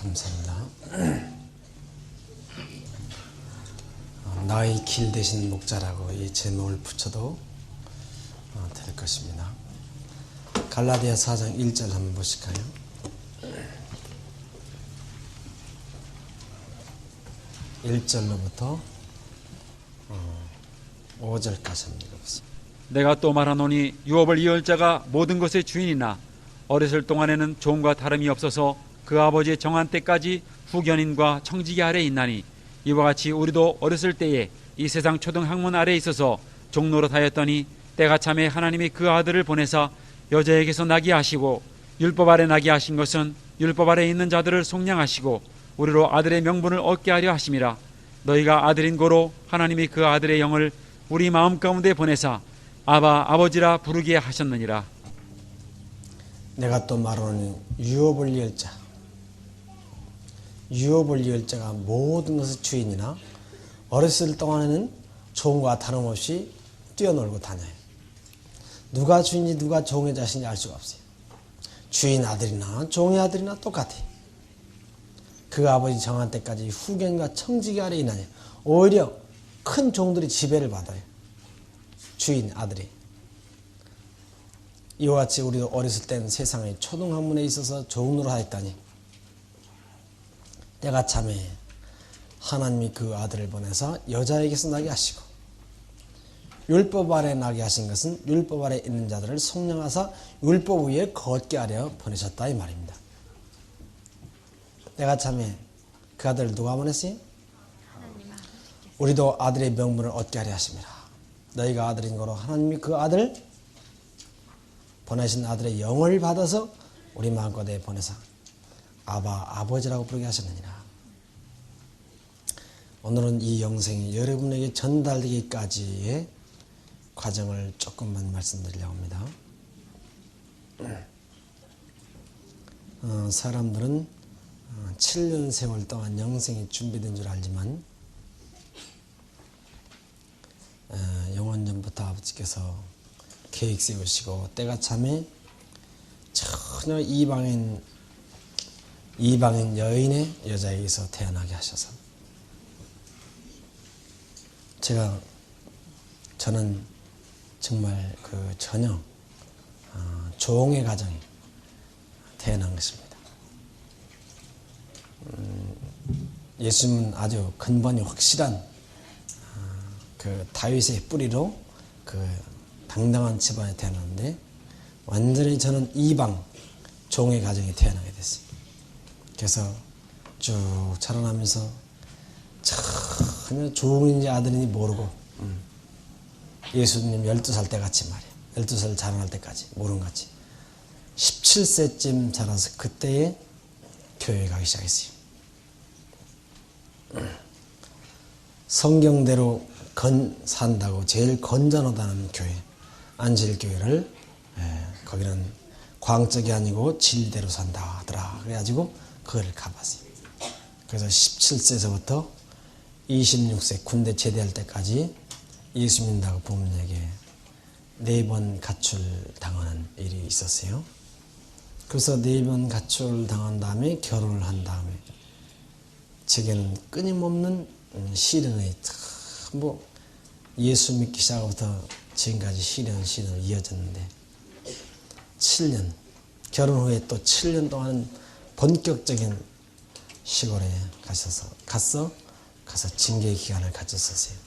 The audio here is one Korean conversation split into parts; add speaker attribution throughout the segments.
Speaker 1: 감사합니다. 나의 길 되신 목자라고 이 제목을 붙여도 될 것입니다. 갈라디아 4장 1절 한번 보실까요? 1절로부터 5절까지 한번 읽어보세요.
Speaker 2: 내가 또 말하노니 유업을 이을 자가 모든 것의 주인이나 어렸을 동안에는 종과 다름이 없어서 그 아버지의 정한 때까지 후견인과 청지기 아래에 있나니 이와 같이 우리도 어렸을 때에 이 세상 초등 학문 아래에 있어서 종노릇하였더니 때가 참에 하나님이 그 아들을 보내사 여자에게서 나게 하시고 율법 아래 나게 하신 것은 율법 아래 있는 자들을 속량하시고 우리로 아들의 명분을 얻게 하려 하심이라. 너희가 아들인 고로 하나님이 그 아들의 영을 우리 마음 가운데 보내사 아바 아버지라 부르게 하셨느니라.
Speaker 1: 내가 또 말하노니 유업을 이을 자, 유업을 이을 자가 모든 것의 주인이나 어렸을 동안에는 종과 다름없이 뛰어놀고 다녀요. 누가 주인이 누가 종의 자신인지 알 수가 없어요. 주인 아들이나 종의 아들이나 똑같아요. 그 아버지 정한 때까지 후견과 청지기 아래에 있나니 오히려 큰 종들이 지배를 받아요. 주인 아들이. 이와 같이 우리도 어렸을 때는 세상의 초등학문에 있어서 종으로 하였다니 때가 참에 하나님이 그 아들을 보내서 여자에게서 나게 하시고 율법 아래 나게 하신 것은 율법 아래 있는 자들을 속량하사 율법 위에 걷게 하려 보내셨다 이 말입니다. 때가 참에 그 아들을 누가 보냈어요? 우리도 아들의 명분을 얻게 하려 하십니다. 너희가 아들인 거로 하나님이 그 아들 보내신 아들의 영을 받아서 우리 마음가운데 보내사 아바 아버지라고 부르게 하셨느니라. 오늘은 이 영생이 여러분에게 전달되기까지의 과정을 조금만 말씀드리려고 합니다. 사람들은 7년 세월 동안 영생이 준비된 줄 알지만 영원전부터 아버지께서 계획 세우시고 때가 참에 전혀 이방인 여인의 여자에게서 태어나게 하셔서 저는 정말 그 전혀 종의 가정에 태어난 것입니다. 예수님은 아주 근본이 확실한 그 다윗의 뿌리로 그 당당한 집안에 태어났는데 완전히 저는 이방 종의 가정에 태어나게 됐어요. 그래서 쭉 자라나면서 전혀 종인지 아들인지 모르고 예수님 12살 때 같이 말이에요. 12살 자라날 때까지 모르는 것 같이 17세쯤 자라서 그때에 교회에 가기 시작했어요. 성경대로 산다고 제일 건전하다는 교회 안실교회를 거기는 광적이 아니고 진리대로 산다 하더라. 그래가지고 그걸 가봤어요. 그래서 17세에서부터 26세 군대 제대할 때까지 예수 믿는다고 부모님에게 4번 가출 당하는 일이 있었어요. 그래서 4번 가출 당한 다음에 결혼을 한 다음에 제게는 끊임없는 시련이 예수 믿기 시작부터 지금까지 시련으로 이어졌는데 7년 결혼 후에 또 7년 동안 본격적인 시골에 가서 징계 기간을 가졌었어요.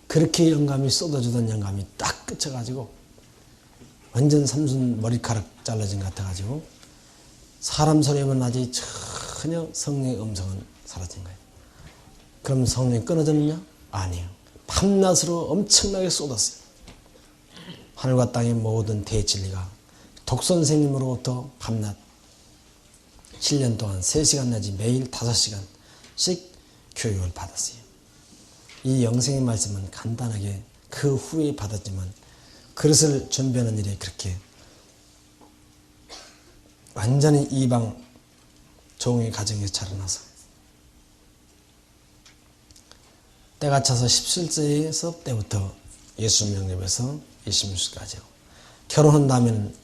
Speaker 1: 그렇게 영감이 쏟아주던 영감이 딱 끝쳐가지고 완전 삼순 머리카락 잘라진 것 같아가지고 사람 소리만 나지 전혀 성령의 음성은 사라진 거예요. 그럼 성령이 끊어졌느냐? 아니에요. 밤낮으로 엄청나게 쏟았어요. 하늘과 땅의 모든 대진리가 독선생님으로부터 밤낮 7년 동안 3시간 내지 매일 5시간씩 교육을 받았어요. 이 영생의 말씀은 간단하게 그 후에 받았지만 그릇을 준비하는 일에 그렇게 완전히 이방 종의 가정에서 자라나서 때가 차서 17세에서 때부터 예수 명령에서 20세까지 결혼한 다음에는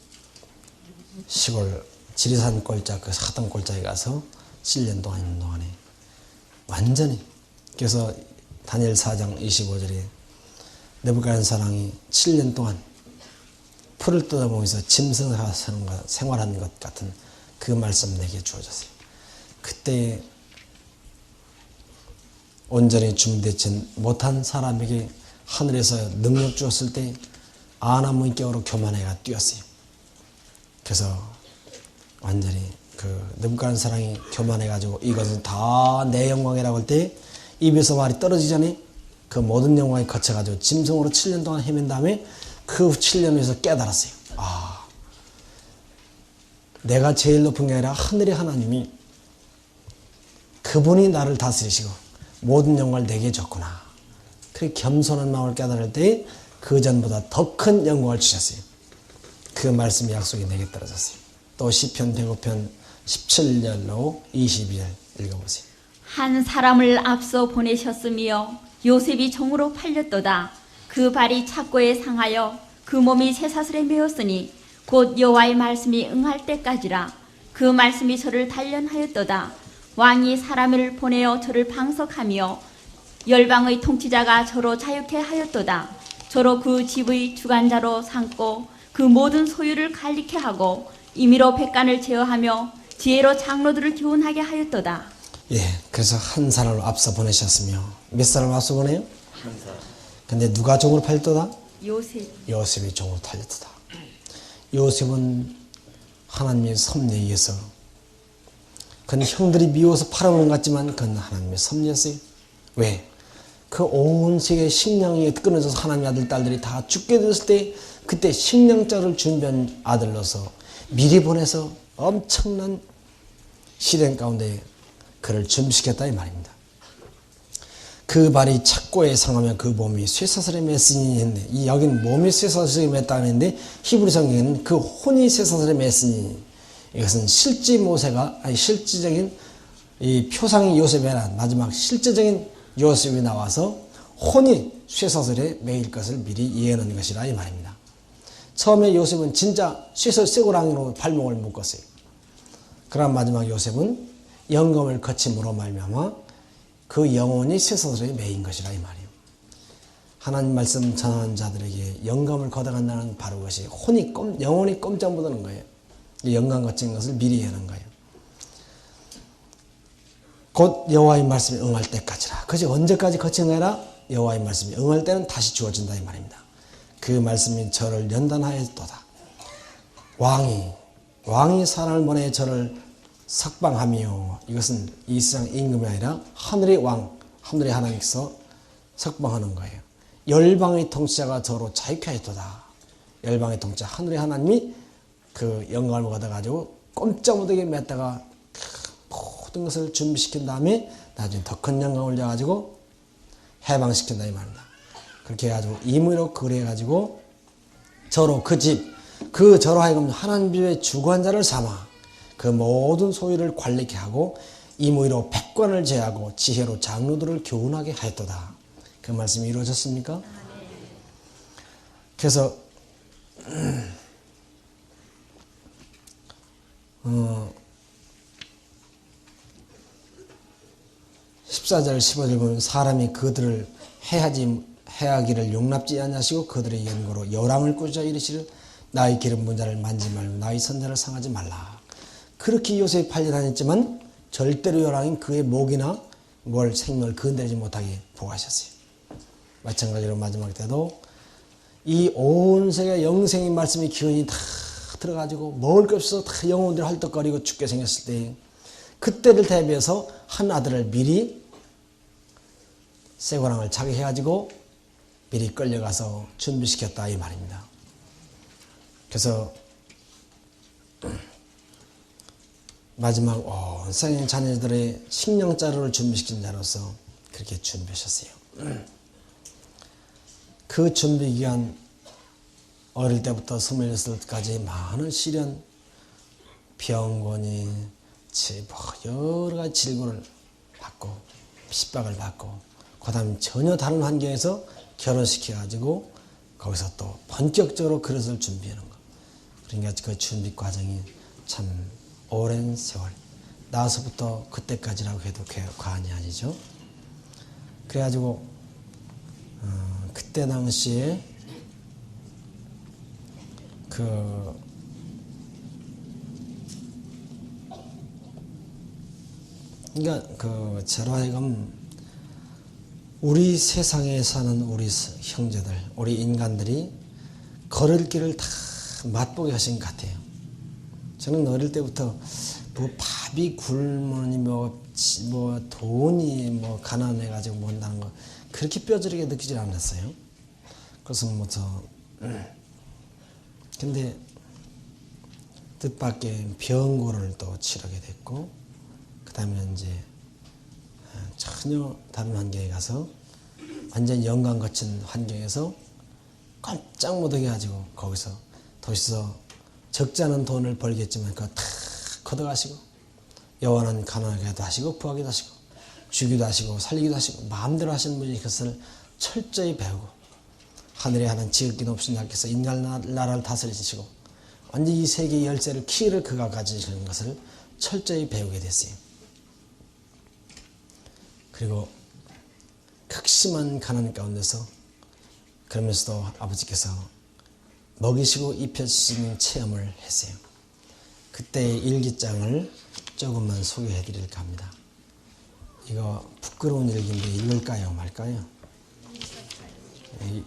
Speaker 1: 시골 지리산 골짜 그 사당 골짜기에 가서 7년 동안 있는 동안에 완전히. 그래서 다니엘 4장 25절에 느부갓네살이 7년 동안 풀을 뜯어보면서 짐승을 생활하는 것 같은 그 말씀 내게 주어졌어요. 그때 온전히 준비되지 못한 사람에게 하늘에서 능력 주었을 때 아나무 인격으로 교만해가 뛰었어요. 그래서 완전히 그 느부갓네살이 교만해가지고 이것은 다 내 영광이라고 할 때 입에서 말이 떨어지기 전에 그 모든 영광이 거쳐가지고 짐승으로 7년 동안 헤맨 다음에 그 7년 후에서 깨달았어요. 아, 내가 제일 높은 게 아니라 하늘의 하나님이 그분이 나를 다스리시고 모든 영광을 내게 줬구나. 그 겸손한 마음을 깨달을 때 그 전보다 더 큰 영광을 주셨어요. 그 말씀의 약속이 내게 떨어졌어요. 또 시편 105편 17절로 22절 읽어보세요.
Speaker 3: 한 사람을 앞서 보내셨으며 요셉이 종으로 팔렸도다. 그 발이 착고에 상하여 그 몸이 쇠사슬에 매었으니 곧 여호와의 말씀이 응할 때까지라. 그 말씀이 저를 단련하였도다. 왕이 사람을 보내어 저를 방석하며 열방의 통치자가 저로 자유케 하였도다. 저로 그 집의 주관자로 삼고 그 모든 소유를 관리케 하고 임의로 백관을 제어하며 지혜로 장로들을 교훈하게 하였도다.
Speaker 1: 예, 그래서 한 사람을 앞서 보내셨으며 몇 사람을 앞서 보내요?
Speaker 4: 한 사람.
Speaker 1: 근데 누가 종으로 팔렸도다?
Speaker 3: 요셉.
Speaker 1: 요셉이 종으로 팔렸도다. 요셉은 하나님의 섭리에 의해서 그는 형들이 미워서 팔아먹은 것 같지만 그는 하나님의 섭리였어요. 왜? 그 온 세계 식량이 끊어져서 하나님의 아들 딸들이 다 죽게 됐을 때 그때 식량자를 준비한 아들로서 미리 보내서 엄청난 시련 가운데 그를 준비시켰다 이 말입니다. 그 발이 착고에 상하면 그 몸이 쇠사슬에 맸으니 했네. 이 여기는 몸이 쇠사슬에 맸다고 했는데 히브리 성경에는 그 혼이 쇠사슬에 맸으니 이것은 실제 모세가 아니 실질적인 이 표상이 요셉이 아니라 마지막 실제적인 요셉이 나와서 혼이 쇠사슬에 매일 것을 미리 예언한 것이라 이 말입니다. 처음에 요셉은 진짜 쇠고랑이로 발목을 묶었어요. 그러나 마지막 요셉은 영검을 거침으로 말미암아 그 영혼이 쇠사슬에 매인 것이라 이 말이에요. 하나님 말씀 전하는 자들에게 영검을 걷어간다는 바로 그것이 영혼이 꼼짝 못하는 거예요. 영감 거친 것을 미리 예언한 거예요. 곧 여호와의 말씀이 응할 때까지라. 그것이 언제까지 거친 게 아니라 여호와의 말씀이 응할 때는 다시 주어진다 이 말입니다. 그 말씀이 저를 연단하였도다. 왕이 사람을 보내 저를 석방하며 이것은 이 세상 임금이 아니라 하늘의 왕, 하늘의 하나님께서 석방하는 거예요. 열방의 통치자가 저로 자유케 하였도다. 열방의 통치자 하늘의 하나님이 그 영광을 받아가지고 꼼짝 못하게 맸다가 모든 것을 준비시킨 다음에 나중에 더 큰 영광을 올려가지고 해방시킨다 이 말입니다. 그렇게 해가지고 임의로 그래가지고 저로 그 집, 그 저로 하여금 하나님 집의 주관자를 삼아 그 모든 소유를 관리케 하고 임의로 백관을 제하고 지혜로 장로들을 교훈하게 하였도다. 그 말씀이 이루어졌습니까? 그래서 14절 15절 보면 사람이 그들을 해하기를 용납지 아니하시고 그들의 연고로 열왕을 꾸짖어 이르시를 나의 기름 분 자를 만지지 말고 나의 선자를 상하지 말라. 그렇게 요셉이 팔려다녔지만 절대로 열왕인 그의 목이나 뭘 생명을 건드리지 못하게 보호하셨어요. 마찬가지로 마지막 때도 이 온 세계 영생의 말씀의 기운이 다 들어가지고 먹을 것 없어서 다 영혼들이 헐떡거리고 죽게 생겼을 때 그때를 대비해서 한 아들을 미리 쇠고랑을 차게 해가지고 미리 끌려가서 준비시켰다 이 말입니다. 그래서 마지막 온 세상 자녀들의 식량자료를 준비시킨 자로서 그렇게 준비하셨어요. 그 준비기간 어릴 때부터 26살까지 많은 시련, 병곤이 여러 가지 질고를 받고 핍박을 받고 그 다음에 전혀 다른 환경에서 결혼시켜가지고 거기서 또 본격적으로 그릇을 준비하는 거. 그러니까 그 준비 과정이 참 오랜 세월 나서부터 그때까지라고 해도 과언이 아니죠. 그래가지고 그때 당시에 그러니까 저로 하여금 우리 세상에 사는 우리 형제들, 우리 인간들이 걸을 길을 다 맛보게 하신 것 같아요. 저는 어릴 때부터 뭐 밥이 굶으니 뭐 돈이 뭐 가난해가지고 뭐 한다는 거 그렇게 뼈저리게 느끼질 않았어요. 그래서 근데 뜻밖의 병고를 또 치르게 됐고, 그 다음에 이제 전혀 다른 환경에 가서 완전 영광 거친 환경에서 깜짝 못하게 가지고 거기서 적지 않은 돈을 벌겠지만 그거 다 걷어가시고, 여호와는 가난하게도 하시고 부하게도 하시고 주기도 하시고 살리기도 하시고 마음대로 하시는 분이 그것을 철저히 배우고, 하늘에 하는 지극히 높으신 하나님께서 인간 나라를 다스리시고 완전 이 세계의 열쇠를 키를 그가 가지시는 것을 철저히 배우게 됐어요. 그리고 극심한 가난 가운데서 그러면서도 아버지께서 먹이시고 입혀주시는 체험을 했어요. 그때의 일기장을 조금만 소개해 드릴까 합니다. 이거 부끄러운 일기인데 읽을까요 말까요?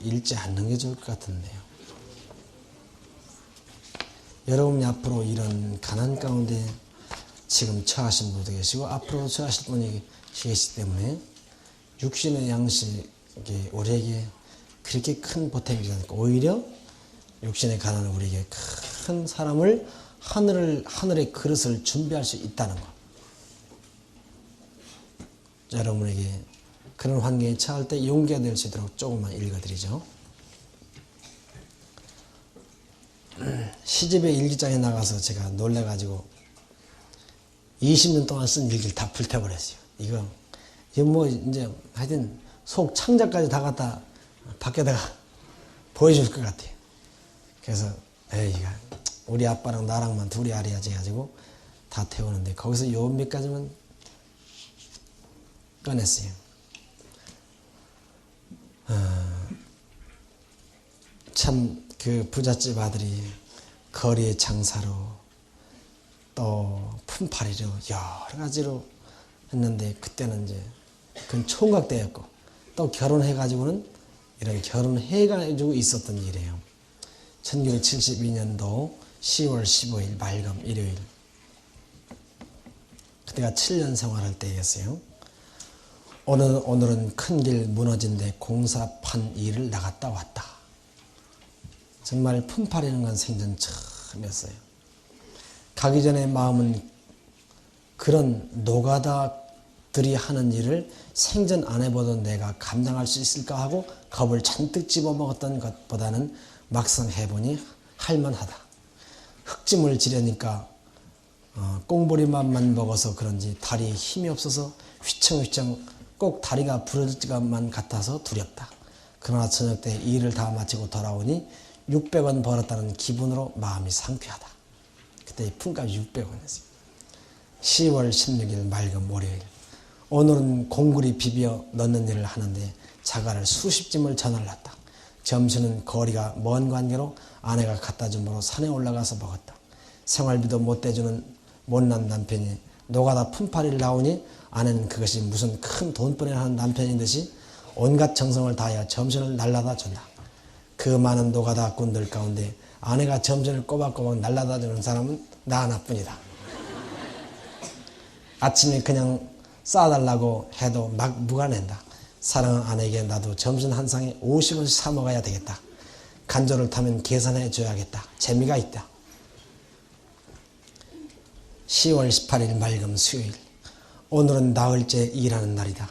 Speaker 1: 읽지 않는 게 좋을 것 같은데요. 여러분이 앞으로 이런 가난 가운데 지금 처하신 분도 계시고 앞으로 처하실 분이 계시기 때문에 육신의 양식이 우리에게 그렇게 큰 보탬이지 않고 오히려 육신의 가난은 우리에게 큰 사람을 하늘의 그릇을 준비할 수 있다는 것. 여러분에게 그런 환경에 처할 때 용기가 될 수 있도록 조금만 읽어드리죠. 시집의 일기장에 나가서 제가 놀래가지고 20년 동안 쓴 일기를 다 불태버렸어요. 이거 뭐 이제 하여튼 속 창자까지 다 갖다 밖에다가 보여줄 것 같아요. 그래서 에이가 우리 아빠랑 나랑만 둘이 아리야지 해가지고 다 태우는데 거기서 요 몇 가지만 꺼냈어요. 참 그 부잣집 아들이 거리의 장사로 또 품팔이로 여러 가지로 했는데 그때는 이제 그건 총각 때였고 또 결혼해가지고는 이런 결혼해가지고 있었던 일이에요. 1972년도 10월 15일 맑음 일요일, 그때가 7년 생활할 때였어요. 오늘은 큰 길 무너진 데 공사판 일을 나갔다 왔다. 정말 품팔이는 건 생전 처음이었어요. 가기 전에 마음은 그런 노가다들이 하는 일을 생전 안 해보던 내가 감당할 수 있을까 하고 겁을 잔뜩 집어먹었던 것보다는 막상 해보니 할만하다. 흙짐을 지려니까 꽁보리밥만 먹어서 그런지 다리에 힘이 없어서 휘청휘청 꼭 다리가 부러질 것만 같아서 두렵다. 그러나 저녁 때 일을 다 마치고 돌아오니 600원 벌었다는 기분으로 마음이 상쾌하다. 그때 품값이 600원이었어요. 10월 16일 맑은 월요일, 오늘은 공구리 비벼 넣는 일을 하는데 자갈을 수십 짐을 전할랐다. 점심은 거리가 먼 관계로 아내가 갖다 주므로 산에 올라가서 먹었다. 생활비도 못 대주는 못난 남편이 노가다 품팔이를 나오니 아내는 그것이 무슨 큰 돈벌이를 하는 남편인 듯이 온갖 정성을 다하여 점심을 날라다 준다. 그 많은 노가다꾼들 가운데 아내가 점심을 꼬박꼬박 날라다 주는 사람은 나 하나뿐이다. 아침에 그냥 싸달라고 해도 막 무가낸다. 사랑하는 아내에게 나도 점심 한 상에 50원씩 사 먹어야 되겠다. 간조를 타면 계산해 줘야겠다. 재미가 있다. 10월 18일 맑음 수요일, 오늘은 나흘째 일하는 날이다.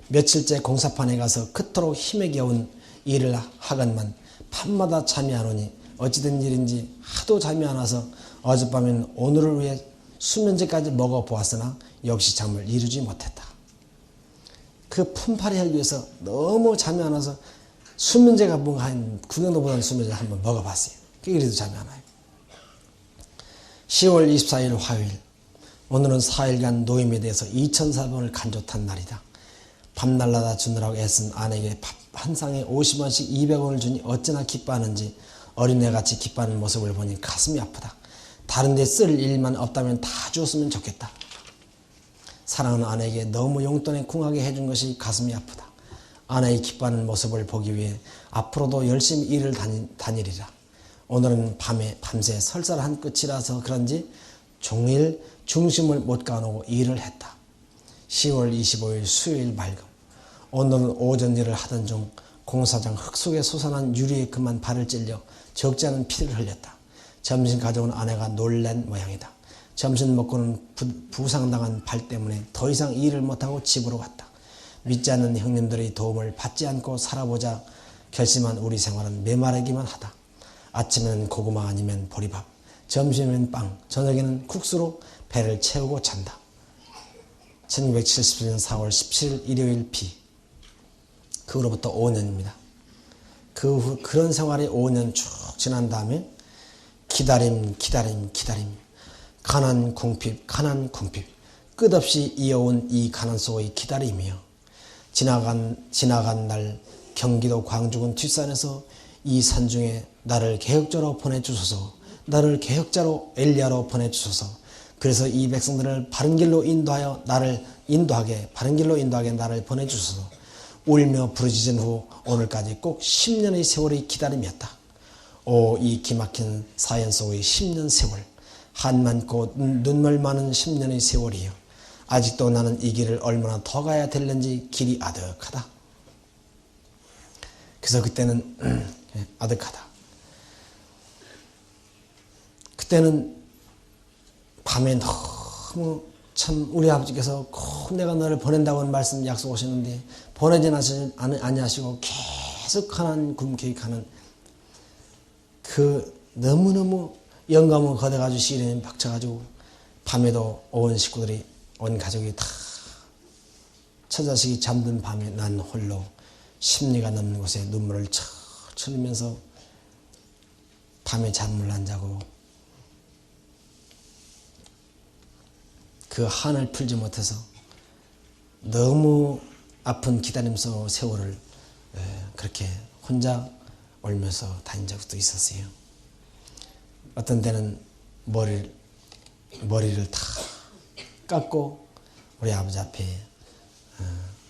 Speaker 1: 며칠째 공사판에 가서 그토록 힘에 겨운 일을 하건만 밤마다 잠이 안 오니 어찌된 일인지 하도 잠이 안 와서 어젯밤엔 오늘을 위해 수면제까지 먹어보았으나 역시 잠을 이루지 못했다. 그 품팔이 하기 위해서 너무 잠이 안 와서 수면제가 뭔가 한 구경도 못한 수면제를 한번 먹어봤어요. 그래도 잠이 안 와요. 10월 24일 화요일, 오늘은 4일간 노임에 대해서 2,400원을 간줬한 날이다. 밤날라다 주느라고 애쓴 아내에게 밥 한 상에 50원씩 200원을 주니 어찌나 기뻐하는지 어린애같이 기뻐하는 모습을 보니 가슴이 아프다. 다른 데 쓸 일만 없다면 다 주었으면 좋겠다. 사랑하는 아내에게 너무 용돈에 궁하게 해준 것이 가슴이 아프다. 아내의 기뻐하는 모습을 보기 위해 앞으로도 열심히 일을 다니리라. 오늘은 밤새 설설한 끝이라서 그런지 종일 중심을 못 가놓고 일을 했다. 10월 25일 수요일 맑음. 오늘은 오전 일을 하던 중 공사장 흙 속에 솟아난 유리에 그만 발을 찔려 적지 않은 피를 흘렸다. 점심 가져온 아내가 놀란 모양이다. 점심 먹고는 부상당한 발 때문에 더 이상 일을 못하고 집으로 갔다. 믿지 않는 형님들의 도움을 받지 않고 살아보자 결심한 우리 생활은 메마르기만 하다. 아침에는 고구마 아니면 보리밥, 점심에는 빵, 저녁에는 국수로 배를 채우고 잔다. 1977년 4월 17일 일요일 비. 그 후로부터 5년입니다. 그 후 그런 생활이 5년 쭉 지난 다음에 기다림, 가난 궁핍, 끝없이 이어온 이 가난 속의 기다림이요. 지나간 날 경기도 광주군 뒷산에서 이 산중에 나를 개혁자로 보내주소서, 나를 개혁자로 엘리야로 보내주소서. 그래서 이 백성들을 바른 길로 바른 길로 인도하게 나를 보내주소서. 울며 부르짖은 후 오늘까지 꼭 10년의 세월의 기다림이었다. 오, 이 기막힌 사연 속의 10년 세월, 한 많고 눈물 많은 10년의 세월이요. 아직도 나는 이 길을 얼마나 더 가야 될는지 길이 아득하다. 그래서 그때는 아득하다. 그때는 밤에 너무 참 우리 아버지께서 꼭 내가 너를 보낸다고 말씀 약속하셨는데 보내진 아니하시고 계속 가난 계획하는 그 너무너무 영감을 걷어가지고 시련에 박쳐가지고 밤에도 온 식구들이 온 가족이 다 처자식이 잠든 밤에 난 홀로 심리가 넘는 곳에 눈물을 철철 흘리면서 밤에 잠을 안 자고 그 한을 풀지 못해서 너무 아픈 기다림 속 세월을 그렇게 혼자 울면서 다닌 적도 있었어요. 어떤 때는 머리를 다 깎고 우리 아버지 앞에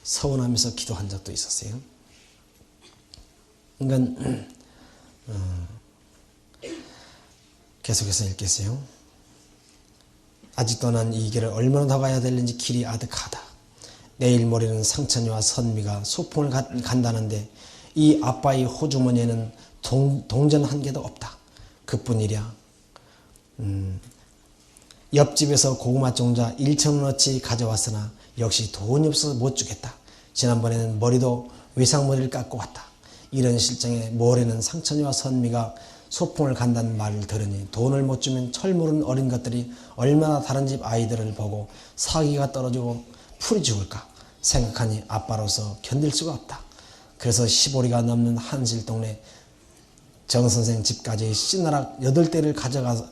Speaker 1: 서운하면서 기도한 적도 있었어요. 그러니까 계속해서 읽겠어요. 아직도 난 이 길을 얼마나 더 가야 되는지 길이 아득하다. 내일 모레는 상천이와 선미가 소풍을 간다는데 이 아빠의 호주머니에는 동전 한 개도 없다. 그뿐이랴. 옆집에서 고구마 종자 1,000원어치 가져왔으나 역시 돈이 없어서 못 주겠다. 지난번에는 머리도 외상머리를 깎고 왔다. 이런 실정에 모레는 상천이와 선미가 소풍을 간다는 말을 들으니 돈을 못 주면 철모르는 어린 것들이 얼마나 다른 집 아이들을 보고 사기가 떨어지고 풀이 죽을까 생각하니 아빠로서 견딜 수가 없다. 그래서 15리가 넘는 한실동네 정선생 집까지 씨나락 8대를 가져가서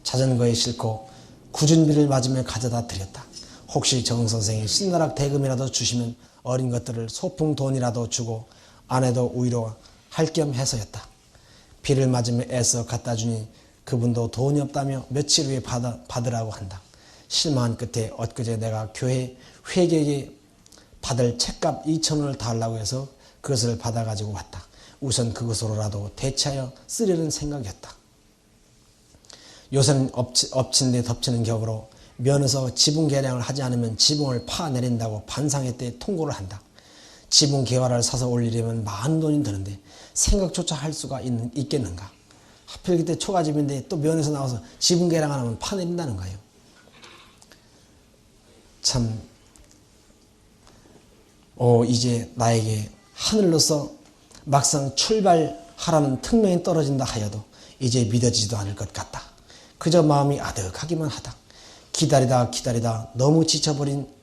Speaker 1: 자전거에 싣고 구준비를 맞으며 가져다 드렸다. 혹시 정선생이 씨나락 대금이라도 주시면 어린 것들을 소풍 돈이라도 주고 아내도 위로 할 겸 해서였다. 비를 맞으며 애써 갖다 주니 그분도 돈이 없다며 며칠 후에 받으라고 한다. 실망한 끝에 엊그제 내가 교회 회계에 받을 책값 2,000원을 달라고 해서 그것을 받아가지고 왔다. 우선 그것으로라도 대체하여 쓰려는 생각이었다. 요새는 엎친 데 덮치는 격으로 면에서 지붕 개량을 하지 않으면 지붕을 파내린다고 반상회 때 통고를 한다. 지붕 개화를 사서 올리려면 많은 돈이 드는데 생각조차 할 수가 있겠는가. 하필 그때 초가집인데 또 면에서 나와서 지붕 개량 안 하면 파내린다는 거예요. 참 이제 나에게 하늘로서 막상 출발하라는 특명이 떨어진다 하여도 이제 믿어지지도 않을 것 같다. 그저 마음이 아득하기만 하다. 기다리다 너무 지쳐버렸다.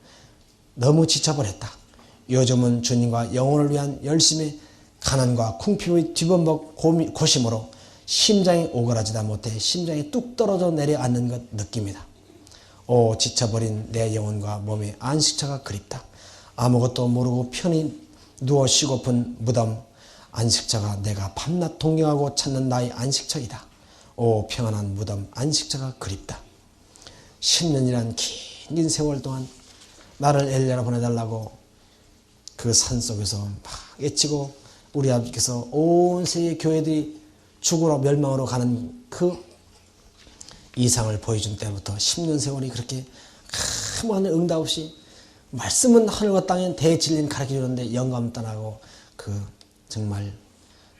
Speaker 1: 요즘은 주님과 영혼을 위한 열심의 가난과 궁핍의 뒤범벅 고심으로 심장이 오그라지다 못해 심장이 뚝 떨어져 내려앉는 것 느낍니다. 오 지쳐버린 내 영혼과 몸의 안식처가 그립다. 아무것도 모르고 편히 누워 쉬고픈 무덤 안식처가 내가 밤낮 동경하고 찾는 나의 안식처이다. 오 평안한 무덤 안식처가 그립다. 10년이란 긴 세월 동안 나를 엘리야로 보내달라고 그 산속에서 막 외치고 우리 아버지께서 온 세계 교회들이 죽으러 멸망으로 가는 그 이상을 보여준 때부터 10년 세월이 그렇게 아무한 응답 없이 말씀은 하늘과 땅에 대진리는 가르쳐주는데 영감 떠나고 그 정말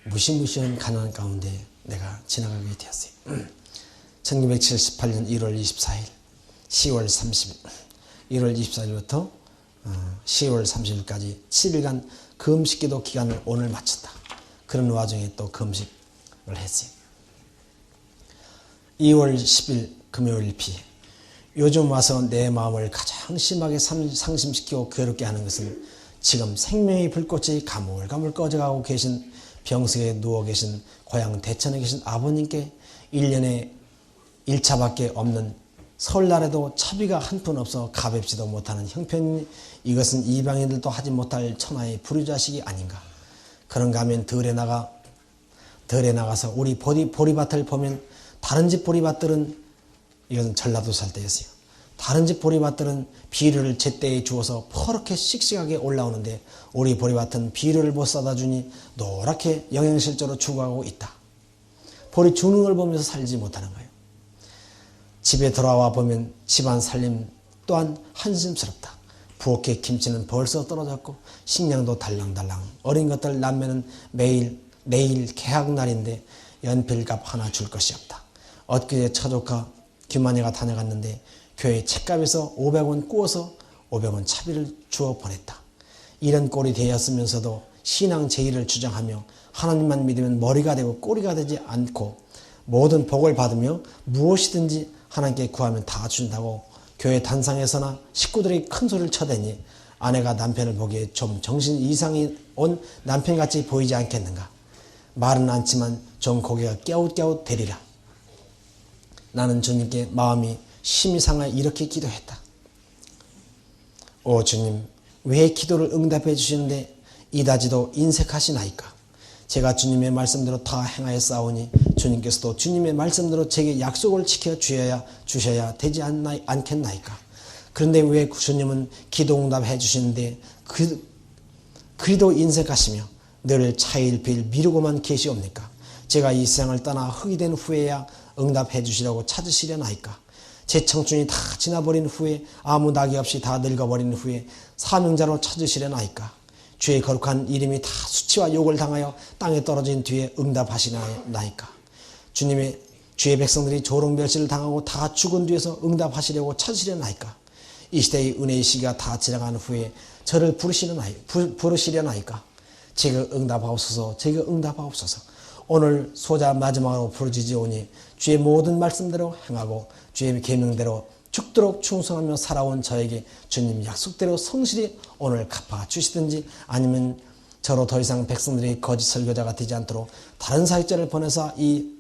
Speaker 1: 무시무시한 가난 가운데 내가 지나가게 되었어요. 1978년 1월 24일 10월 30일 1월 24일부터 10월 30일까지 7일간 금식기도 기간을 오늘 마쳤다. 그런 와중에 또 금식을 했어요. 2월 10일 금요일 비. 요즘 와서 내 마음을 가장 심하게 상심시키고 괴롭게 하는 것은 지금 생명의 불꽃이 가물가물 꺼져가고 계신 병석에 누워 계신 고향 대천에 계신 아버님께 1년에 1차밖에 없는 설날에도 차비가 한 푼 없어 가뵙지도 못하는 형편이 이것은 이방인들도 하지 못할 천하의 불효자식이 아닌가. 그런가 하면 덜에 나가서 우리 보리밭을 보면 다른 집 보리밭들은 이것은 전라도 살 때였어요. 다른 집 보리밭들은 비료를 제때에 주어서 퍼렇게 씩씩하게 올라오는데 우리 보리밭은 비료를 못 사다 주니 노랗게 영양실조로 죽어가고 있다. 보리 주는 걸 보면서 살지 못하는 거예요. 집에 돌아와 보면 집안 살림 또한 한심스럽다. 부엌에 김치는 벌써 떨어졌고 식량도 달랑달랑. 어린 것들 남매는 내일 개학날인데 연필값 하나 줄 것이 없다. 엊그제 처조카 규만이가 다녀갔는데 교회 책값에서 500원 꾸어서 500원 차비를 주어 보냈다. 이런 꼴이 되었으면서도 신앙 제의를 주장하며 하나님만 믿으면 머리가 되고 꼬리가 되지 않고 모든 복을 받으며 무엇이든지 하나님께 구하면 다 준다고 교회 단상에서나 식구들이 큰 소리를 쳐대니 아내가 남편을 보기에 좀 정신 이상이 온 남편같이 보이지 않겠는가. 말은 않지만 좀 고개가 깨웃깨웃 대리라. 나는 주님께 마음이 심히 상하여 이렇게 기도했다. 오 주님, 왜 기도를 응답해 주시는데 이다지도 인색하시나이까. 제가 주님의 말씀대로 다 행하였사오니 주님께서도 주님의 말씀대로 제게 약속을 지켜 주셔야 되지 않겠나이까. 그런데 왜 주님은 기도 응답해 주시는데 그리도 인색하시며 늘 차일피일 미루고만 계시옵니까? 제가 이 세상을 떠나 흙이 된 후에야 응답해 주시려고 찾으시려나이까. 제 청춘이 다 지나버린 후에 아무 낙이 없이 다 늙어버린 후에 사명자로 찾으시려나이까. 주의 거룩한 이름이 다 수치와 욕을 당하여 땅에 떨어진 뒤에 응답하시나이까. 주의 백성들이 조롱멸시를 당하고 다 죽은 뒤에서 응답하시려고 찾으시려나이까. 이 시대의 은혜의 시기가 다 지나간 후에 저를 부르시려나이까. 제가 응답하옵소서. 오늘 소자 마지막으로 부르짖으오니 주의 모든 말씀대로 행하고 주의 계명대로 죽도록 충성하며 살아온 저에게 주님 약속대로 성실히 오늘 갚아주시든지 아니면 저로 더 이상 백성들이 거짓 설교자가 되지 않도록 다른 사역자를 보내서 이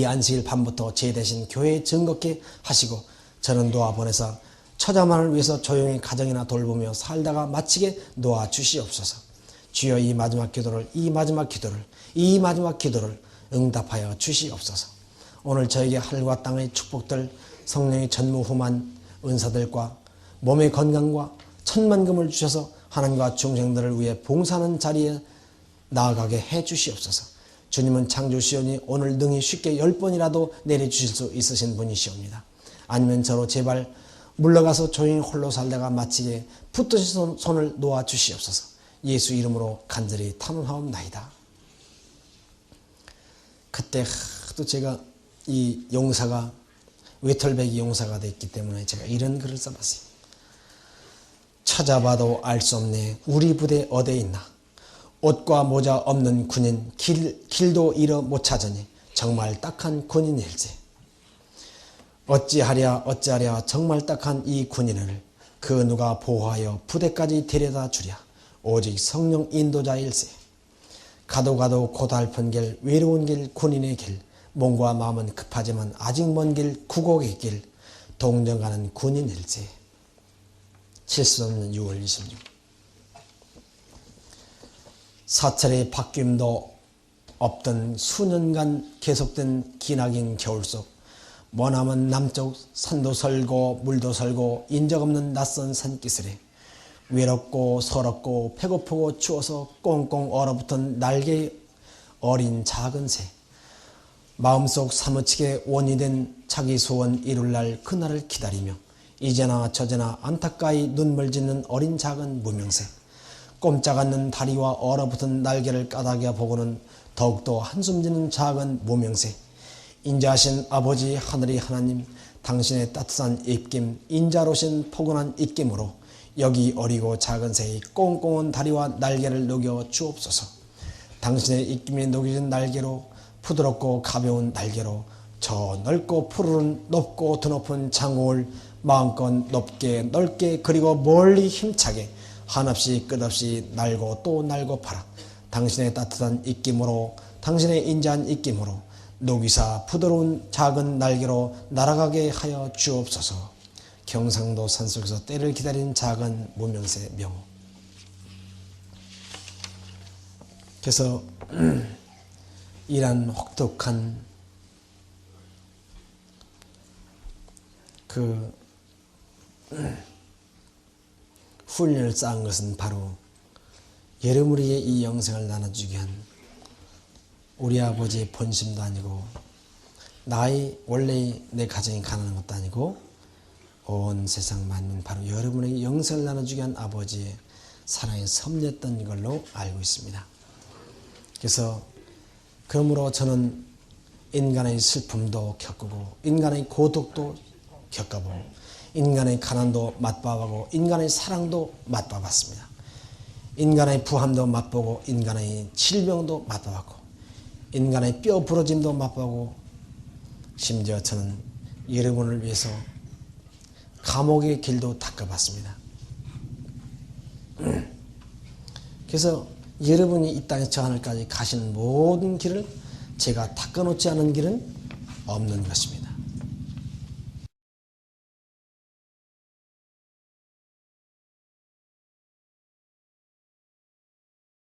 Speaker 1: 안식일 밤부터 제 대신 교회에 즐겁게 하시고 저는 놓아보내서 처자만을 위해서 조용히 가정이나 돌보며 살다가 마치게 놓아주시옵소서. 주여 이 마지막 기도를 응답하여 주시옵소서. 오늘 저에게 하늘과 땅의 축복들, 성령의 전무후무한 은사들과 몸의 건강과 천만금을 주셔서 하나님과 중생들을 위해 봉사하는 자리에 나아가게 해 주시옵소서. 주님은 창조시오니 오늘 능히 쉽게 10번이라도 내려주실 수 있으신 분이시옵니다. 아니면 저로 제발 물러가서 조용히 홀로 살다가 마치게 붙드신 손을 놓아 주시옵소서. 예수 이름으로 간절히 탐험하옵나이다. 그때 또 제가 이 용사가 외톨배기 용사가 됐기 때문에 제가 이런 글을 써봤어요. 찾아봐도 알 수 없네. 우리 부대 어디에 있나. 옷과 모자 없는 군인 길도 잃어 못 찾으니 정말 딱한 군인일세. 어찌하랴 정말 딱한 이 군인을 그 누가 보호하여 부대까지 데려다 주랴. 오직 성령 인도자일세. 가도 고달픈 길 외로운 길 군인의 길 몸과 마음은 급하지만 아직 먼 길 구곡의 길 동정 가는 군인 일세 73년 6월 26일 사찰의 바뀜도 없던 수년간 계속된 기나긴 겨울 속 머나먼 남쪽 산도 설고 물도 설고 인적 없는 낯선 산기슭에 외롭고 서럽고 배고프고 추워서 꽁꽁 얼어붙은 날개 어린 작은 새 마음속 사무치게 원이 된 자기 소원 이룰 날 그날을 기다리며 이제나 저제나 안타까이 눈물 짓는 어린 작은 무명새 꼼짝 않는 다리와 얼어붙은 날개를 까닭여 보고는 더욱더 한숨 지는 작은 무명새 인자하신 아버지 하늘의 하나님 당신의 따뜻한 입김 인자로신 포근한 입김으로 여기 어리고 작은 새의 꽁꽁한 다리와 날개를 녹여 주옵소서. 당신의 입김에 녹여진 날개로 부드럽고 가벼운 날개로 저 넓고 푸르른 높고 드높은 장공을 마음껏 높게 넓게 그리고 멀리 힘차게 한없이 끝없이 날고 또 날고 팔아 당신의 따뜻한 입김으로 당신의 인자한 입김으로 녹이사 부드러운 작은 날개로 날아가게 하여 주옵소서. 경상도 산속에서 때를 기다린 작은 무명새 명호. 그래서 이란 혹독한 그 훈련을 쌓은 것은 바로 여러분에게 이 영생을 나눠주기 위한 우리 아버지의 본심도 아니고 나의 원래 내 가정이 가난한 것도 아니고 온 세상 만민 바로 여러분에게 영생을 나눠주기 위한 아버지의 사랑의 섭리였던 걸로 알고 있습니다. 그래서 그러므로 저는 인간의 슬픔도 겪고 인간의 고독도 겪어보고 인간의 가난도 맛봐보고 인간의 사랑도 맛봐봤습니다. 인간의 부함도 맛보고 인간의 질병도 맛봐봤고 인간의 뼈 부러짐도 맛보고 심지어 저는 여러분을 위해서 감옥의 길도 닦아봤습니다. 그래서 여러분이 이 땅에 저 하늘까지 가시는 모든 길을 제가 닦아놓지 않은 길은 없는 것입니다.